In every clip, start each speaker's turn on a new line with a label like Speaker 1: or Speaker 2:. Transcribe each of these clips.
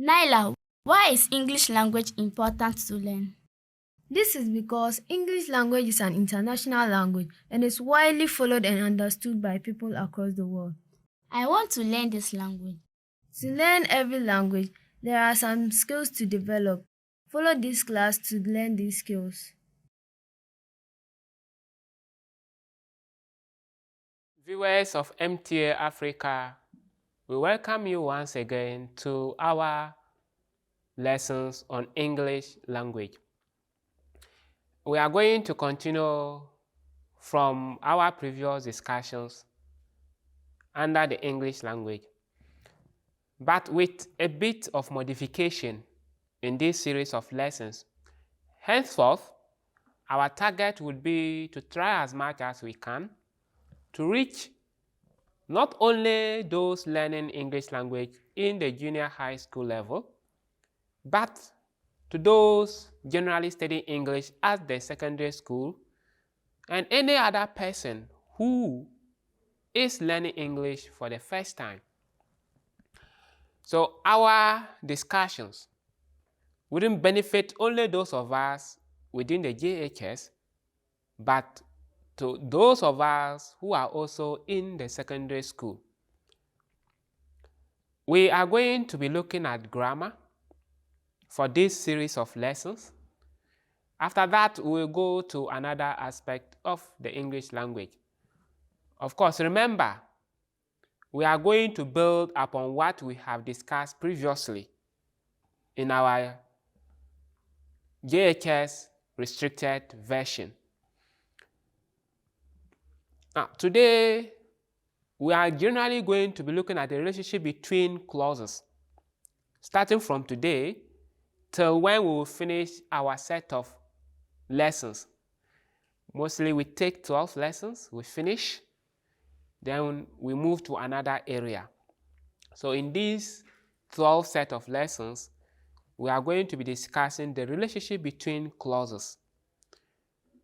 Speaker 1: Naila, why is English language important to learn?
Speaker 2: This is because English language is an international language and is widely followed and understood by people across the world.
Speaker 1: I want to learn this language.
Speaker 2: To learn every language, there are some skills to develop. Follow this class to learn these skills.
Speaker 3: Viewers of MTA Africa, we welcome you once again to our lessons on English language. We are going to continue from our previous discussions under the English language, but with a bit of modification in this series of lessons. Henceforth, our target would be to try as much as we can to reach not only those learning English language in the junior high school level, but to those generally studying English at the secondary school and any other person who is learning English for the first time. So our discussions wouldn't benefit only those of us within the JHS, but to those of us who are also in the secondary school. We are going to be looking at grammar for this series of lessons. After that, we'll go to another aspect of the English language. Of course, remember, we are going to build upon what we have discussed previously in our JHS restricted version. Now, today, we are generally going to be looking at the relationship between clauses, starting from today till when we will finish our set of lessons. Mostly we take 12 lessons, we finish, then we move to another area. So in this 12 set of lessons, we are going to be discussing the relationship between clauses.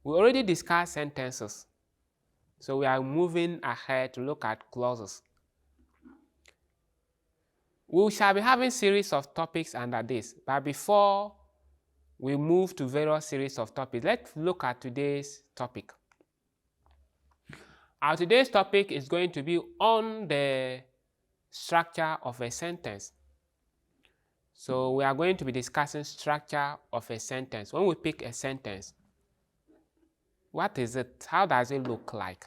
Speaker 3: We already discussed sentences, so we are moving ahead to look at clauses. We shall be having series of topics under this, but before we move to various series of topics, let's look at today's topic. Our today's topic is going to be on the structure of a sentence. So we are going to be discussing structure of a sentence. When we pick a sentence, what is it? How does it look like?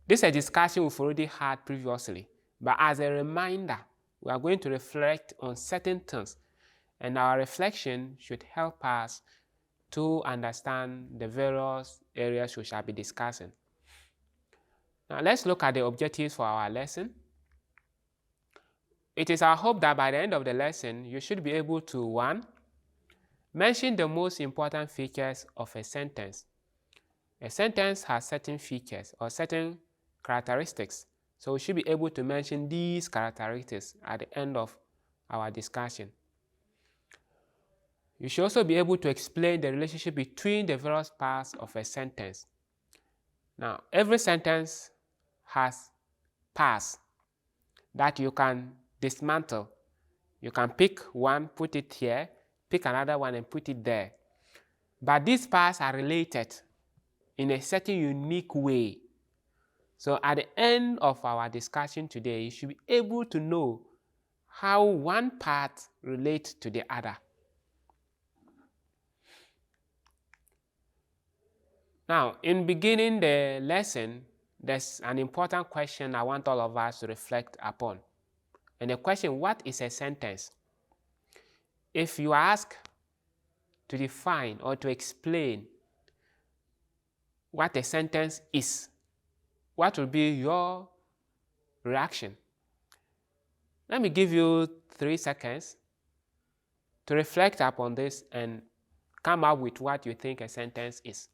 Speaker 3: This is a discussion we've already had previously, but as a reminder, we are going to reflect on certain things, and our reflection should help us to understand the various areas we shall be discussing. Now let's look at the objectives for our lesson. It is our hope that by the end of the lesson, you should be able to 1. Mention the most important features of a sentence. A sentence has certain features or certain characteristics, so we should be able to mention these characteristics at the end of our discussion. You should also be able to explain the relationship between the various parts of a sentence. Now, every sentence has parts that you can dismantle. You can pick one, put it here, pick another one and put it there. But these parts are related in a certain unique way. So at the end of our discussion today, you should be able to know how one part relates to the other. Now, in beginning the lesson, there's an important question I want all of us to reflect upon. And the question, what is a sentence? If you are asked to define or to explain what a sentence is, what will be your reaction? Let me give you 3 seconds to reflect upon this and come up with what you think a sentence is.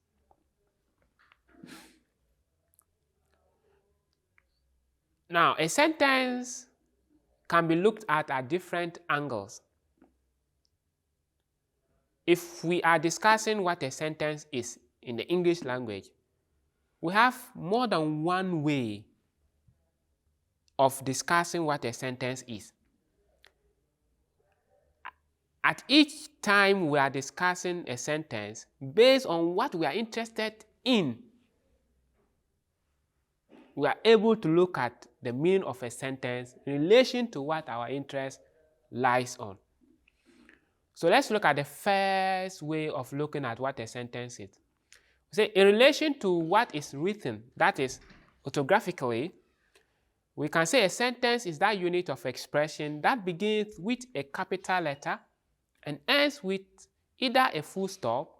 Speaker 3: Now, a sentence can be looked at different angles. If we are discussing what a sentence is in the English language, we have more than one way of discussing what a sentence is. at each time we are discussing a sentence, based on what we are interested in, we are able to look at the meaning of a sentence in relation to what our interest lies on. So let's look at the first way of looking at what a sentence is. Say, in relation to what is written, that is, orthographically, we can say a sentence is that unit of expression that begins with a capital letter and ends with either a full stop,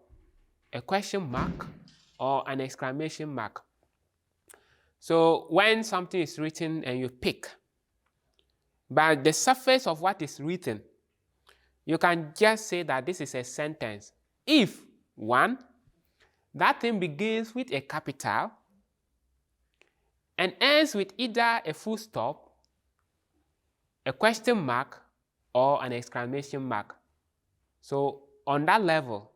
Speaker 3: a question mark, or an exclamation mark. So when something is written and you pick, by the surface of what is written, you can just say that this is a sentence if, one, that thing begins with a capital and ends with either a full stop, a question mark, or an exclamation mark. So on that level,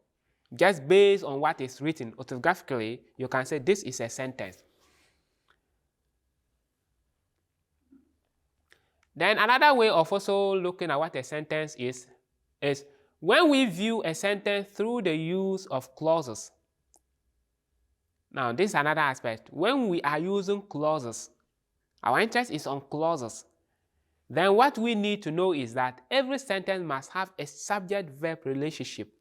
Speaker 3: just based on what is written orthographically, you can say this is a sentence. Then another way of also looking at what a sentence is when we view a sentence through the use of clauses. Now, this is another aspect. When we are using clauses, our interest is on clauses. Then what we need to know is that every sentence must have a subject-verb relationship.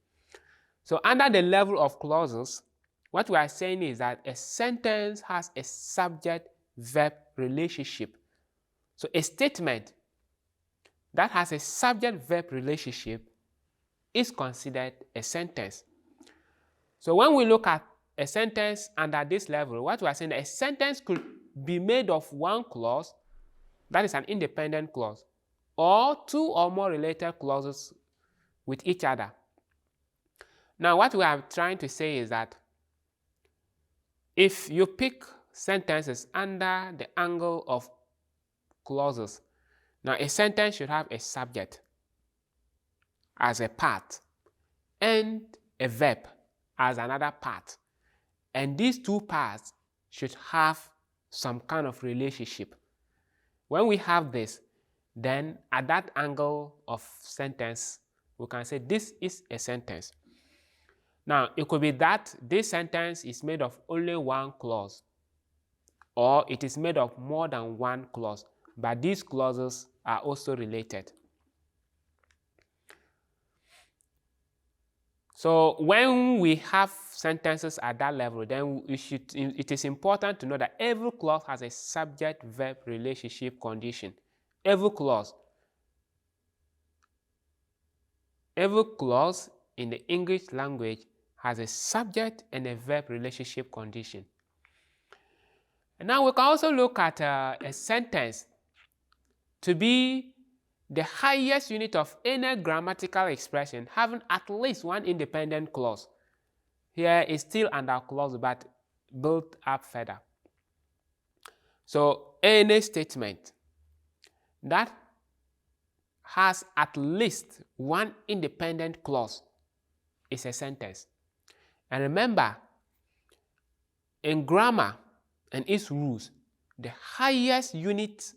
Speaker 3: So under the level of clauses, what we are saying is that a sentence has a subject-verb relationship. So a statement that has a subject-verb relationship is considered a sentence. So when we look at a sentence under this level, what we are saying is a sentence could be made of one clause, that is an independent clause, or two or more related clauses with each other. Now, what we are trying to say is that if you pick sentences under the angle of clauses, now a sentence should have a subject as a part and a verb as another part. And these two parts should have some kind of relationship. When we have this, then at that angle of sentence, we can say this is a sentence. Now, it could be that this sentence is made of only one clause, or it is made of more than one clause, but these clauses are also related. So when we have sentences at that level, then it is important to know that every clause has a subject-verb relationship condition. Every clause in the English language has a subject and a verb relationship condition. And now we can also look at a sentence to be the highest unit of any grammatical expression having at least one independent clause. Here is still under clause but built up further. So any statement that has at least one independent clause is a sentence. And remember, in grammar and its rules, the highest unit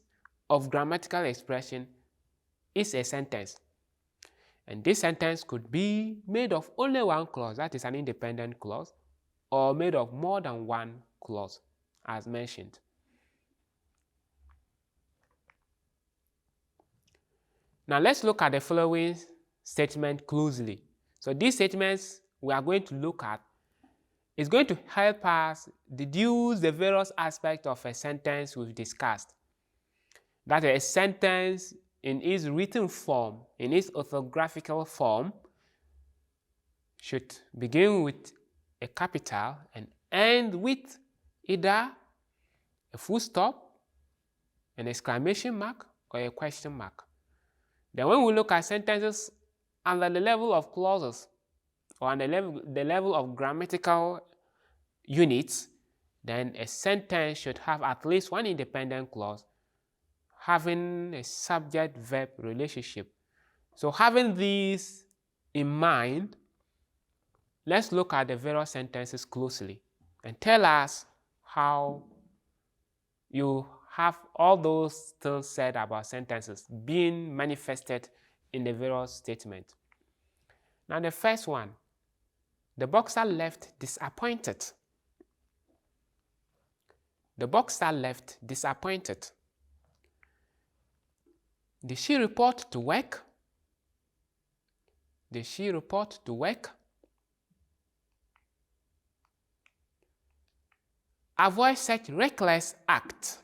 Speaker 3: of grammatical expression is a sentence. And this sentence could be made of only one clause, that is an independent clause, or made of more than one clause, as mentioned. Now let's look at the following statement closely. So these statements we are going to look at is going to help us deduce the various aspects of a sentence we've discussed. That a sentence in its written form, in its orthographical form, should begin with a capital and end with either a full stop, an exclamation mark, or a question mark. Then when we look at sentences under the level of clauses or under the level of grammatical units, then a sentence should have at least one independent clause having a subject-verb relationship. So having these in mind, let's look at the various sentences closely and tell us how you have all those still said about sentences being manifested in the various statements. Now the first one, the boxer left disappointed. The boxer left disappointed. Did she report to work? Did she report to work? Avoid such reckless act.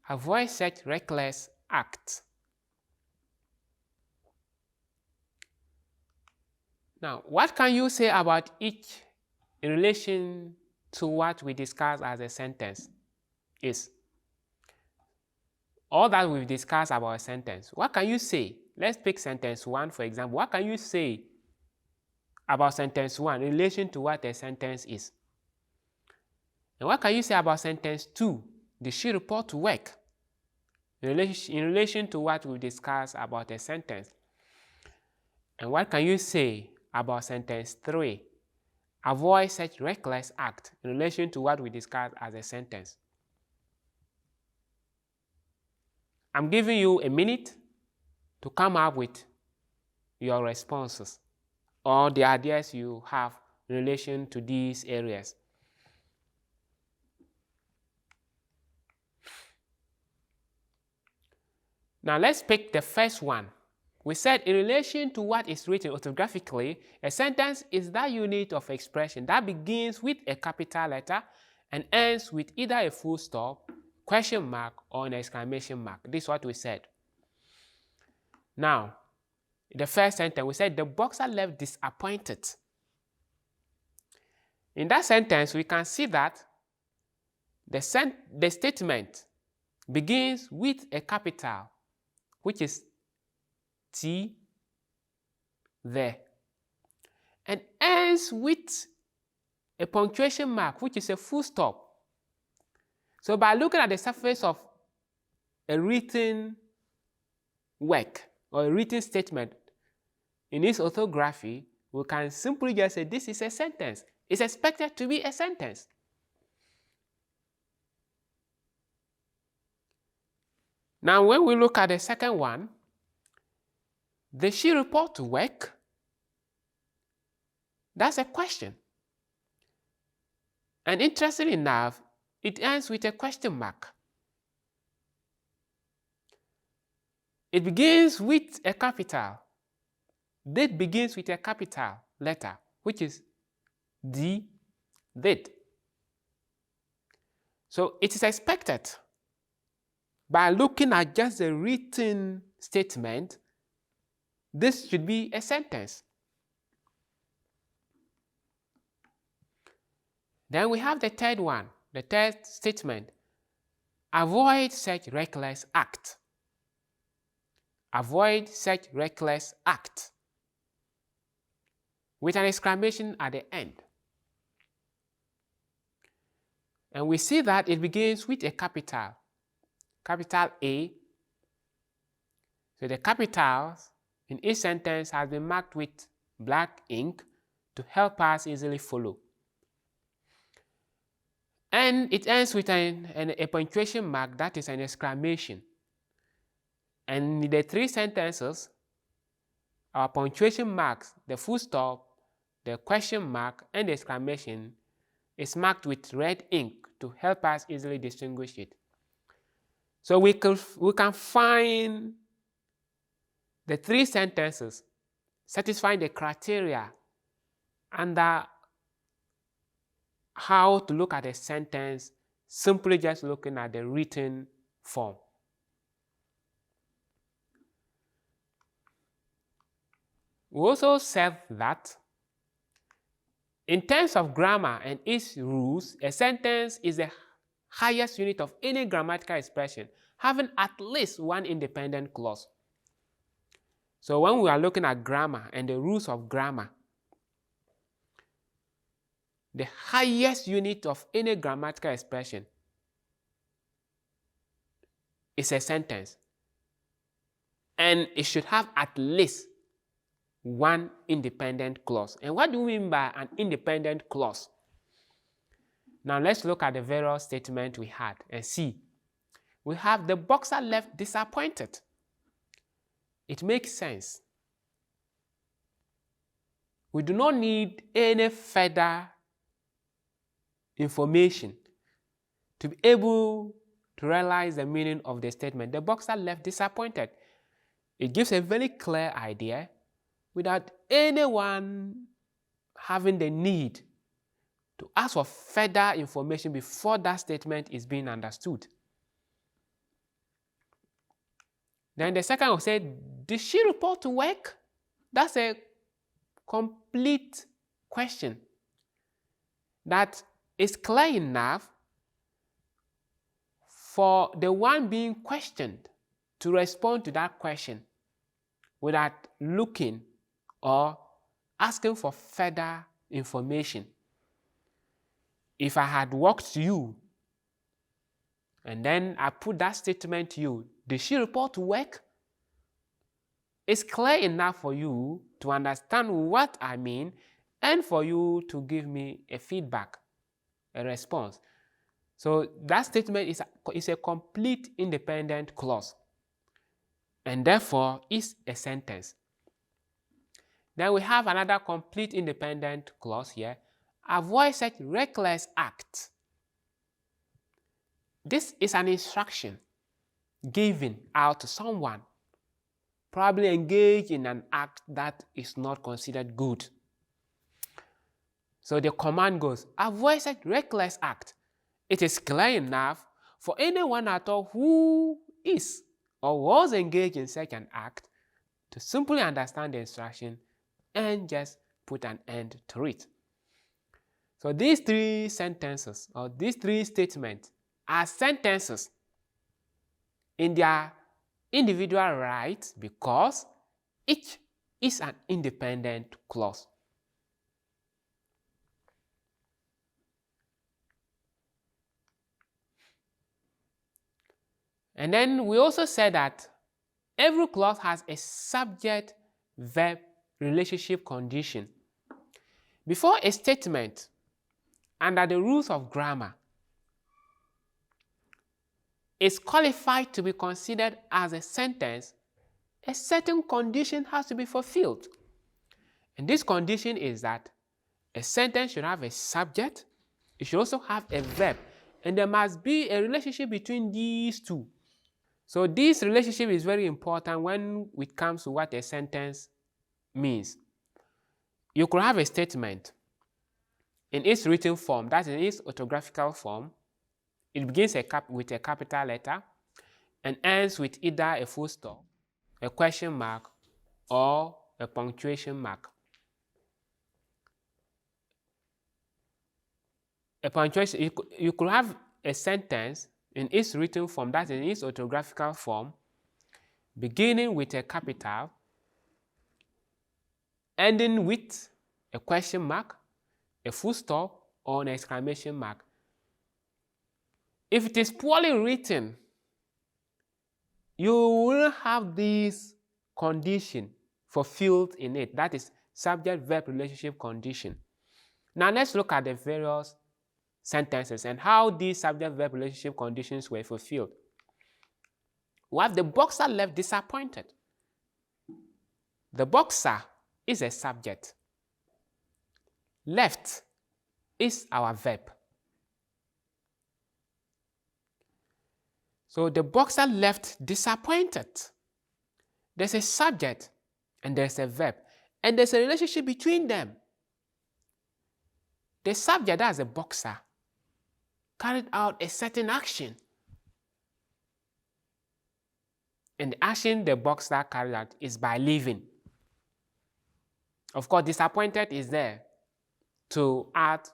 Speaker 3: Avoid such reckless act. Now, what can you say about each in relation to what we discussed as a sentence is? All that we've discussed about a sentence, what can you say? Let's pick sentence 1, for example. What can you say about sentence 1 in relation to what a sentence is? And what can you say about sentence 2? Did she report to work? In relation to what we discussed about a sentence. And what can you say about sentence 3? Avoid such reckless act in relation to what we discussed as a sentence. I'm giving you a minute to come up with your responses or the ideas you have in relation to these areas. Now let's pick the first one. We said in relation to what is written orthographically, a sentence is that unit of expression that begins with a capital letter and ends with either a full stop, question mark, or an exclamation mark. This is what we said. Now, in the first sentence, we said the boxer left disappointed. In that sentence, we can see that the statement begins with a capital, which is T there, and ends with a punctuation mark, which is a full stop. So by looking at the surface of a written work or a written statement in its orthography, we can simply just say this is a sentence. It's expected to be a sentence. Now when we look at the second one, did she report to work? That's a question. And interestingly enough, it ends with a question mark. It begins with a capital. Did begins with a capital letter, which is D, did. So it is expected by looking at just the written statement, this should be a sentence. Then we have the third one, the third statement. Avoid such reckless act. Avoid such reckless act. With an exclamation at the end. And we see that it begins with a capital A. So the capitals in each sentence has been marked with black ink to help us easily follow. And it ends with a punctuation mark, that is an exclamation. And in the three sentences, our punctuation marks, the full stop, the question mark, and the exclamation is marked with red ink to help us easily distinguish it. So we can find the three sentences satisfying the criteria under how to look at a sentence simply just looking at the written form. We also said that in terms of grammar and its rules, a sentence is the highest unit of any grammatical expression, having at least one independent clause. So when we are looking at grammar and the rules of grammar, the highest unit of any grammatical expression is a sentence. And it should have at least one independent clause. And what do we mean by an independent clause? Now let's look at the various statements we had and see. We have the boxer left disappointed. It makes sense. we do not need any further information to be able to realize the meaning of the statement. The boxer left disappointed. It gives a very clear idea without anyone having the need to ask for further information before that statement is being understood. Then the second will say, did she report to work? That's a complete question that is clear enough for the one being questioned to respond to that question without looking or asking for further information. If I had walked to you and then I put that statement to you, did she report to work? It's clear enough for you to understand what I mean and for you to give me a feedback, a response. So that statement is a complete independent clause and therefore is a sentence. Then we have another complete independent clause here. Avoid such reckless act. This is an instruction given out to someone, probably engaged in an act that is not considered good. So the command goes, avoid such reckless act. It is clear enough for anyone at all who is or was engaged in such an act to simply understand the instruction and just put an end to it. So these three sentences or these three statements are sentences in their individual right because each is an independent clause. And then we also said that every clause has a subject-verb relationship condition. Before a statement, under the rules of grammar, is qualified to be considered as a sentence, a certain condition has to be fulfilled. And this condition is that a sentence should have a subject, it should also have a verb, and there must be a relationship between these two. So this relationship is very important when it comes to what a sentence means. You could have a statement in its written form, that is in its orthographical form. It begins with a capital letter and ends with either a full stop, a question mark, or a punctuation mark. A punctuation, you could have a sentence in its written form, that is in its orthographical form, beginning with a capital, ending with a question mark, a full stop, or an exclamation mark. If it is poorly written, you will have this condition fulfilled in it, that is subject-verb relationship condition. Now let's look at the various sentences and how these subject-verb relationship conditions were fulfilled. We have the boxer left disappointed. The boxer is a subject. Left is our verb. So the boxer left disappointed. There's a subject and there's a verb, and there's a relationship between them. The subject, as a boxer, carried out a certain action. And the action the boxer carried out is by leaving. Of course, disappointed is there to add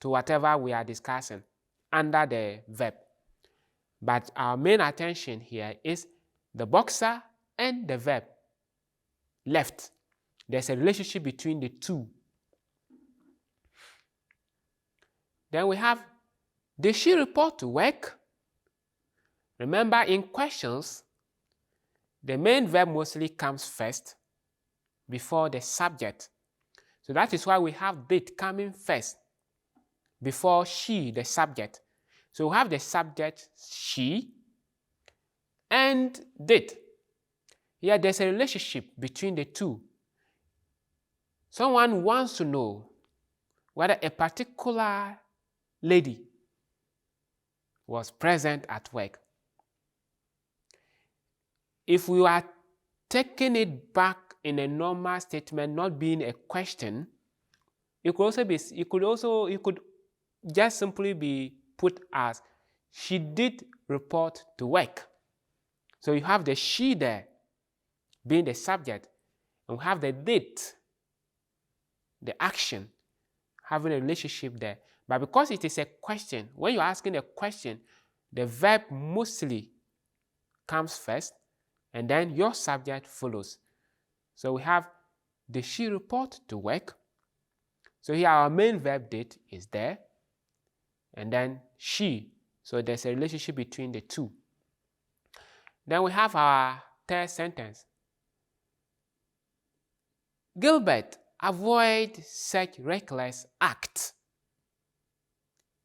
Speaker 3: to whatever we are discussing under the verb. But our main attention here is the boxer and the verb left. There's a relationship between the two. Then we have, did she report to work? Remember, in questions, the main verb mostly comes first before the subject. So that is why we have did coming first before she, the subject. So we have the subject she and did. Here there's a relationship between the two. Someone wants to know whether a particular lady was present at work. If we are taking it back in a normal statement, not being a question, it could just simply be put as she did report to work. So you have the she there being the subject, and we have the did, the action, having a relationship there. But because it is a question, when you're asking a question, the verb mostly comes first, and then your subject follows. So we have, did she report to work? So here our main verb did is there, and then she. So there's a relationship between the two. Then we have our third sentence. Gilbert, avoid such reckless act.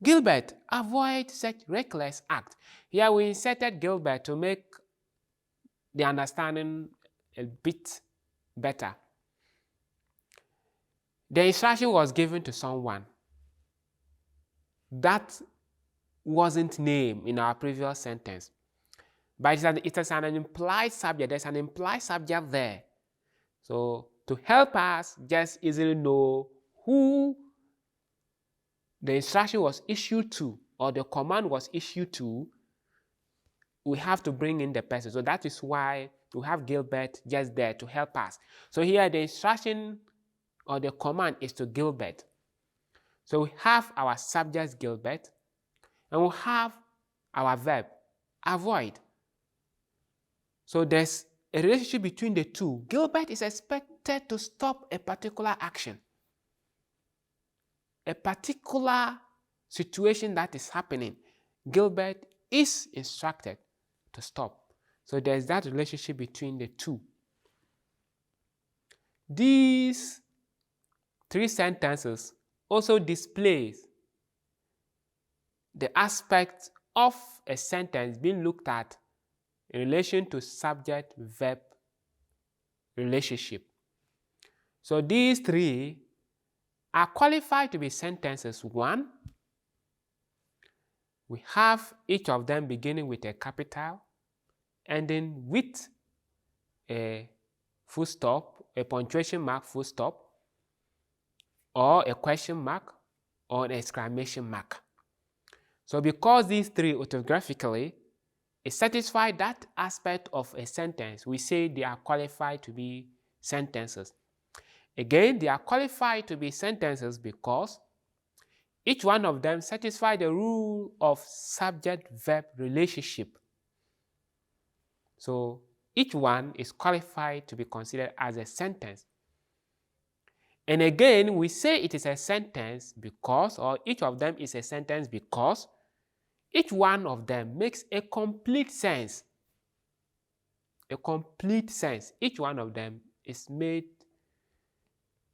Speaker 3: Gilbert, avoid such reckless act. Here we inserted Gilbert to make the understanding a bit better. The instruction was given to someone that wasn't named in our previous sentence, but it is an implied subject. There's an implied subject there. So to help us just easily know who the instruction was issued to or the command was issued to, we have to bring in the person. So that is why we have Gilbert just there to help us. So here the instruction or the command is to Gilbert. So we have our subject Gilbert, and we have our verb avoid. So there's a relationship between the two. Gilbert is expected to stop a particular action, a particular situation that is happening. Gilbert is instructed to stop. So there's that relationship between the two. These three sentences also displays the aspect of a sentence being looked at in relation to subject-verb relationship. So these three are qualified to be sentences. One, we have each of them beginning with a capital, ending with a full stop, a punctuation mark, full stop, or a question mark, or an exclamation mark. So because these three orthographically satisfy that aspect of a sentence, we say they are qualified to be sentences. Again, they are qualified to be sentences because each one of them satisfies the rule of subject-verb relationship. So each one is qualified to be considered as a sentence. And again, we say it is a sentence because, or each of them is a sentence because each one of them makes a complete sense. A complete sense. Each one of them is made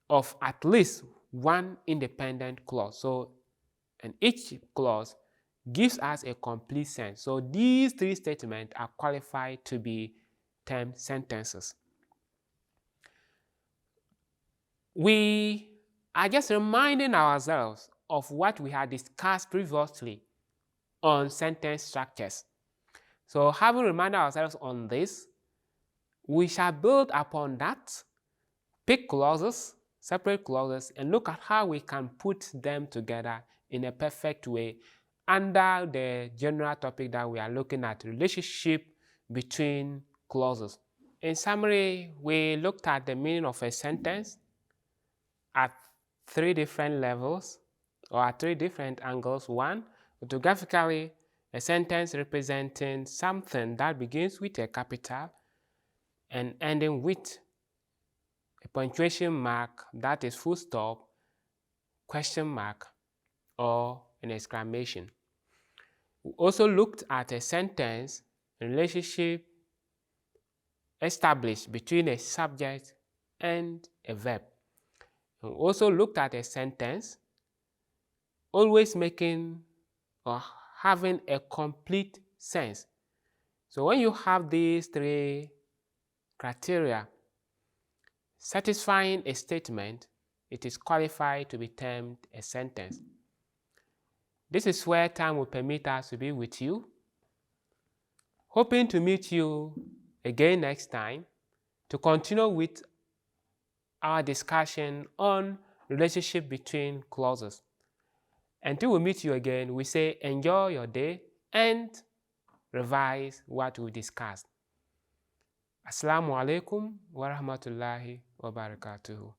Speaker 3: of at least one independent clause. So, and each clause gives us a complete sense. So these three statements are qualified to be termed sentences. We are just reminding ourselves of what we had discussed previously on sentence structures. So having reminded ourselves on this, we shall build upon that, pick clauses, separate clauses, and look at how we can put them together in a perfect way under the general topic that we are looking at, relationship between clauses. In summary, we looked at the meaning of a sentence at three different levels or at three different angles. One, orthographically, a sentence representing something that begins with a capital and ending with a punctuation mark, that is full stop, question mark, or an exclamation. We also looked at a sentence in relationship established between a subject and a verb. We also looked at a sentence always making or having a complete sense. So when you have these three criteria satisfying a statement, it is qualified to be termed a sentence. This is where time will permit us to be with you. Hoping to meet you again next time to continue with our discussion on relationship between clauses. Until we meet you again, we say enjoy your day and revise what we discussed. Assalamu alaikum wa rahmatullahi wa barakatuhu.